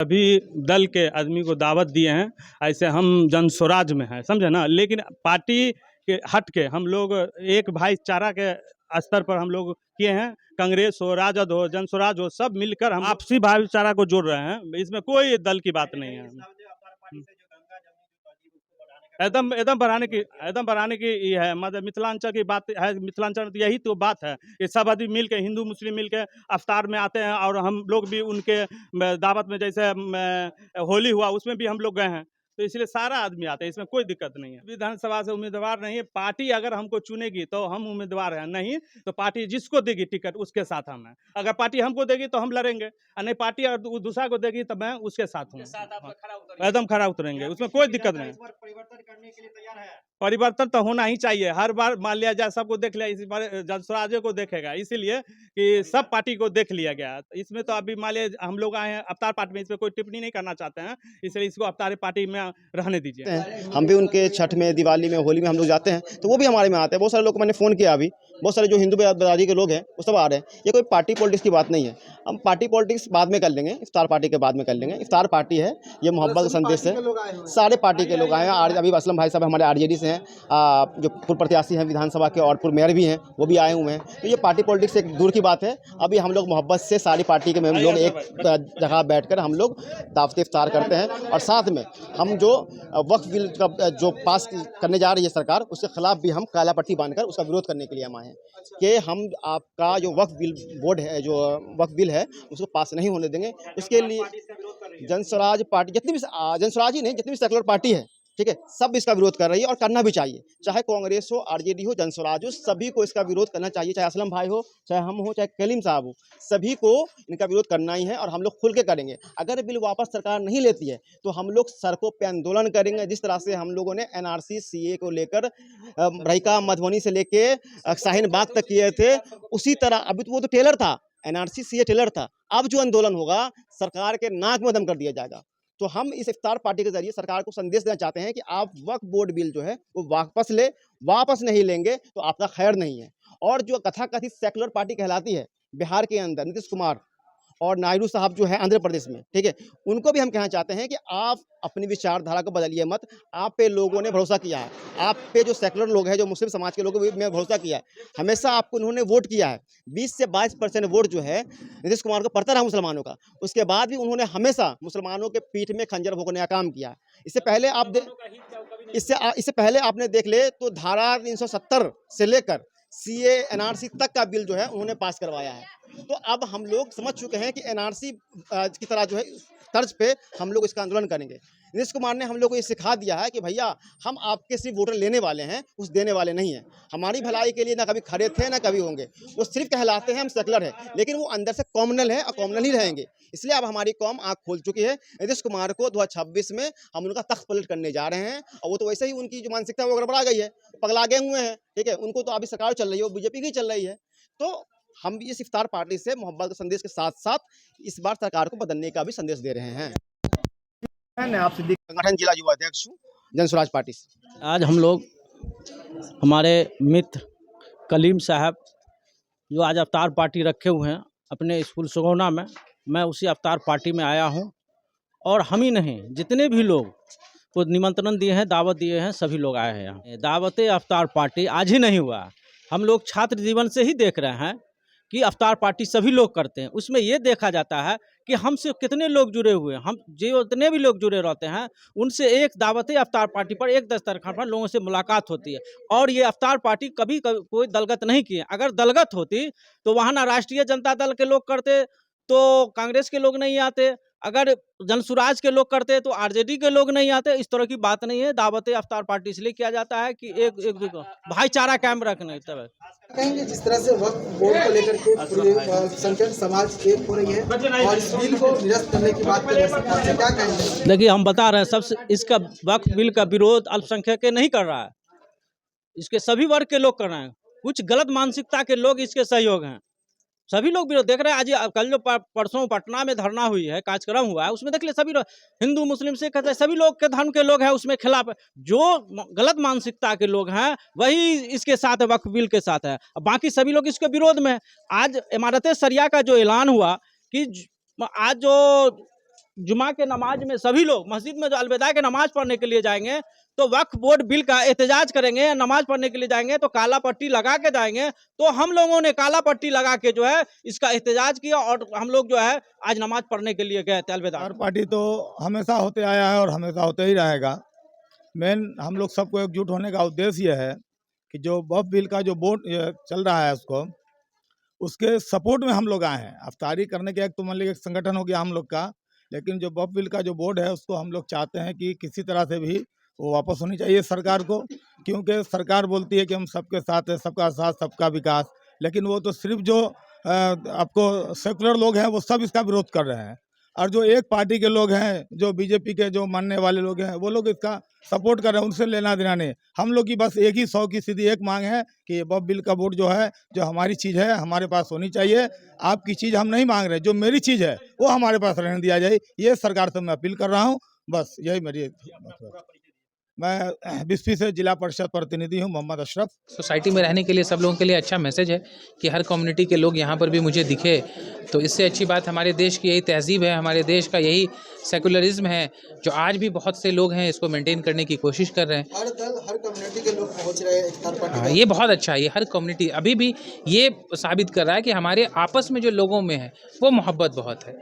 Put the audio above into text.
अभी दल के आदमी को दावत दिए हैं, ऐसे हम जन स्वराज में हैं, समझे ना। लेकिन पार्टी के हट के हम लोग एक भाईचारा के स्तर पर हम लोग किए हैं। कांग्रेस हो, राजद हो, जन स्वराज हो, सब मिलकर हम आपसी भाईचारा को जोड़ रहे हैं। इसमें कोई दल की बात नहीं है। एकदम एकदम बढ़ाने की ये है, मतलब मिथिलांचल की बात है। मिथिलांचल में तो यही तो बात है कि सब आदमी मिल के, हिंदू मुस्लिम मिल के अफ्तार में आते हैं, और हम लोग भी उनके दावत में, जैसे होली हुआ उसमें भी हम लोग गए हैं, तो इसलिए सारा आदमी आते हैं, इसमें कोई दिक्कत नहीं है। विधानसभा से उम्मीदवार नहीं है, पार्टी अगर हमको चुनेगी तो हम उम्मीदवार हैं, नहीं तो पार्टी जिसको देगी टिकट उसके साथ हम हैं। अगर पार्टी हमको देगी तो हम लड़ेंगे, और नहीं पार्टी अगर दूसरा को देगी तो मैं उसके साथ हूँ, एकदम खड़ा उतरेंगे, उसमें कोई दिक्कत नहीं। परिवर्तन तो होना ही चाहिए। हर बार मान लिया जाए सबको देख लिया, इस बार जन स्वराज को देखेगा, इसीलिए कि सब पार्टी को देख लिया गया। इसमें तो अभी मान लिया हम लोग आए हैं अवतार पार्टी में, इसमें कोई टिप्पणी नहीं करना चाहते हैं, इसलिए इसको अवतार पार्टी में रहने दीजिए। हम भी उनके छठ में, दिवाली में, होली में हम लोग जाते हैं, तो वो भी हमारे में आते हैं। बहुत सारे लोग को मैंने फ़ोन किया, अभी बहुत सारे जो हिंदू बिरादरी के लोग हैं वो सब आ रहे हैं। ये कोई पार्टी पॉलिटिक्स की बात नहीं है। हम पार्टी पॉलिटिक्स बाद में कर लेंगे, इफ्तार पार्टी के बाद में कर लेंगे। इफ्तार पार्टी है, ये मोहब्बत का संदेश है। सारे पार्टी के लोग आए हैं। अभी असलम भाई साहब हमारे आरजेडी से हैं, जो पूर्व प्रत्याशी हैं विधानसभा के और पूर्व मेयर भी हैं, वो भी आए हुए हैं। तो ये पार्टी पॉलिटिक्स से दूर की बात है। अभी हम लोग मोहब्बत से सारी पार्टी के लोग एक जगह बैठकर हम लोग दावत इफ्तार करते हैं, और साथ में हम जो वक्फ बिल का जो पास करने जा रही है सरकार, उसके खिलाफ भी हम काला पट्टी बांधकर उसका विरोध करने के लिए हम आए हैं कि हम आपका जो वक्फ बिल बोर्ड है, जो वक्फ बिल है, उसको पास नहीं होने देंगे। इसके लिए जन स्वराज पार्टी, जितनी भी जन स्वराज ही नहीं, जितनी भी सेकुलर पार्टी है, ठीक है, सब इसका विरोध कर रही है और करना भी चाहिए। चाहे कांग्रेस हो, आरजेडी हो, जन स्वराज हो, सभी को इसका विरोध करना चाहिए। चाहे असलम भाई हो, चाहे हम हो, चाहे कलीम साहब हो, सभी को इनका विरोध करना ही है, और हम लोग खुल के करेंगे। अगर बिल वापस सरकार नहीं लेती है तो हम लोग सड़कों पर आंदोलन करेंगे। जिस तरह से हम लोगों ने एनआरसी सीए को लेकर रहीका मधुबनी से लेके शाहीन बाग तक किए थे, उसी तरह अभी तो वो तो टेलर था, एनआरसी सीए टेलर था। अब जो आंदोलन होगा, सरकार के नाक में दम कर दिया जाएगा। तो हम इस इफ्तार पार्टी के जरिए सरकार को संदेश देना चाहते हैं कि आप वक्फ बोर्ड बिल जो है वो वापस नहीं लेंगे तो आपका खैर नहीं है। और जो कथाकथित सेकुलर पार्टी कहलाती है बिहार के अंदर, नीतीश कुमार और नायडू साहब जो है आंध्र प्रदेश में, ठीक है, उनको भी हम कहना चाहते हैं कि आप अपनी विचारधारा को बदलिए मत। आप पे लोगों ने भरोसा किया है, आप पे जो सेकुलर लोग हैं, जो मुस्लिम समाज के लोगों ने भरोसा किया है, हमेशा आपको उन्होंने वोट किया है। 20 से 22% वोट जो है नीतीश कुमार को पड़ता रहा मुसलमानों का, उसके बाद भी उन्होंने हमेशा मुसलमानों के पीठ में खंजर भोंकने का काम किया। इससे पहले आपने देख ले तो धारा 370 से लेकर सीए एनआरसी तक का बिल जो है उन्होंने पास करवाया है। तो अब हम लोग समझ चुके हैं कि एनआरसी की तरह जो है तर्ज पे हम लोग इसका आंदोलन करेंगे। नीतीश कुमार ने हम लोग को ये सिखा दिया है कि भैया हम आपके सिर्फ वोटर लेने वाले हैं, कुछ देने वाले नहीं हैं। हमारी भलाई के लिए ना कभी खड़े थे ना कभी होंगे। वो सिर्फ कहलाते हैं हम सेकुलर है, लेकिन वो अंदर से कॉम्युनल है और कॉम्युनल ही रहेंगे। इसलिए अब हमारी कौम आँख खोल चुकी है। नीतीश कुमार को 2026 में हम उनका तख्त पलट करने जा रहे हैं, और वो तो वैसे ही उनकी जो मानसिकता वो गड़बड़ा गई है, पगला गए हुए हैं, ठीक है। उनको तो अभी सरकार चल रही है, वो बीजेपी की चल रही है। तो हम भी इस इफ्तार पार्टी से मोहब्बत के संदेश के साथ साथ इस बार सरकार को बदलने का भी संदेश दे रहे हैं। मैं आप सिद्दीक, संगठन जिला युवा अध्यक्ष हूँ, जन स्वराज पार्टी से। आज हम लोग हमारे मित्र कलीम साहब जो आज अवतार पार्टी रखे हुए हैं अपने स्कूल सुगौना में, मैं उसी अवतार पार्टी में आया हूं। और हम ही नहीं, जितने भी लोग को निमंत्रण दिए हैं, दावत दिए हैं, सभी लोग आए हैं यहाँ। दावत अवतार पार्टी आज ही नहीं हुआ, हम लोग छात्र जीवन से ही देख रहे हैं कि अवतार पार्टी सभी लोग करते हैं। उसमें ये देखा जाता है कि हमसे कितने लोग जुड़े हुए हैं, हम जो जितने भी लोग जुड़े रहते हैं उनसे एक दावत अवतार पार्टी पर, एक दस्तरखान पर लोगों से मुलाकात होती है। और ये अवतार पार्टी कभी कोई दलगत नहीं किए। अगर दलगत होती तो वहाँ ना राष्ट्रीय जनता दल के लोग करते तो कांग्रेस के लोग नहीं आते, अगर जन स्वराज के लोग करते तो आरजेडी के लोग नहीं आते। इस तरह की बात नहीं है। दावत अवतार पार्टी इसलिए किया जाता है कि एक भाईचारा कायम रखने। तब कहेंगे जिस तरह से वक्फ बोर्ड को लेकर के पूरे संगठन समाज एक हो रही है और इस बिल को निरस्त करने की बात कर रहे हैं, क्या कहेंगे? देखिए, हम बता रहे हैं सबसे, इसका वक्फ बिल का विरोध अल्पसंख्यक नहीं कर रहा है, इसके सभी वर्ग के लोग कर रहे हैं। कुछ गलत मानसिकता के लोग इसके सहयोग हैं, सभी लोग विरोध देख रहे हैं। आज कल जो परसों पटना में धरना हुई है, कार्यक्रम हुआ है, उसमें देख ले सभी हिंदू मुस्लिम सिख सभी लोग के धर्म के लोग हैं उसमें खिलाफ। जो गलत मानसिकता के लोग हैं वही इसके साथ है, वक्फ बिल के साथ है, बाकी सभी लोग इसके विरोध में। आज इमारत शरिया का जो ऐलान हुआ कि आज जो जुमा के नमाज में सभी लोग मस्जिद में जो अलविदा के नमाज पढ़ने के लिए जाएंगे तो वक्फ बोर्ड बिल का एहतजाज करेंगे, या नमाज पढ़ने के लिए जाएंगे तो काला पट्टी लगा के जाएंगे। तो हम लोगों ने काला पट्टी लगा के जो है इसका एहतजाज किया और हम लोग जो है आज नमाज पढ़ने के लिए गए थे अलविदा। हर पार्टी तो हमेशा होते आया है और हमेशा होते ही रहेगा। मेन हम लोग सबको एकजुट होने का उद्देश्य यह है कि जो वक्फ बिल का जो बोर्ड चल रहा है उसके सपोर्ट में हम लोग आए हैं। अफ्तारी करने के एक तो मान लीजिए एक संगठन हो गया हम लोग का, लेकिन जो वक्फ बिल का जो बोर्ड है उसको हम लोग चाहते हैं कि किसी तरह से भी वो वापस होनी चाहिए सरकार को, क्योंकि सरकार बोलती है कि हम सबके साथ हैं, सबका साथ सबका विकास, लेकिन वो तो सिर्फ जो आपको सेकुलर लोग हैं वो सब इसका विरोध कर रहे हैं, और जो एक पार्टी के लोग हैं, जो बीजेपी के जो मानने वाले लोग हैं, वो लोग इसका सपोर्ट कर रहे हैं। उनसे लेना देना नहीं। हम लोग की बस एक ही 100 की सीधी एक मांग है कि ये वक्फ बिल का बोर्ड जो है, जो हमारी चीज़ है हमारे पास होनी चाहिए। आपकी चीज़ हम नहीं मांग रहे, जो मेरी चीज़ है वो हमारे पास रहने दिया जाए। ये सरकार से मैं अपील कर रहा हूँ। बस यही मेरी मैं बिस्फी से जिला परिषद प्रतिनिधि हूँ, मोहम्मद अशरफ। सोसाइटी में रहने के लिए सब लोगों के लिए अच्छा मैसेज है कि हर कम्युनिटी के लोग यहाँ पर भी मुझे दिखे, तो इससे अच्छी बात हमारे देश की यही तहजीब है, हमारे देश का यही सेकुलरिज्म है, जो आज भी बहुत से लोग हैं इसको मेंटेन करने की कोशिश कर रहे हैं। हर दल हर कम्युनिटी के लोग पहुंच रहे हैं इफ्तार पार्टी हाँ, में। ये बहुत अच्छा है। ये हर कम्युनिटी अभी भी ये साबित कर रहा है कि हमारे आपस में जो लोगों में है वो मोहब्बत बहुत है।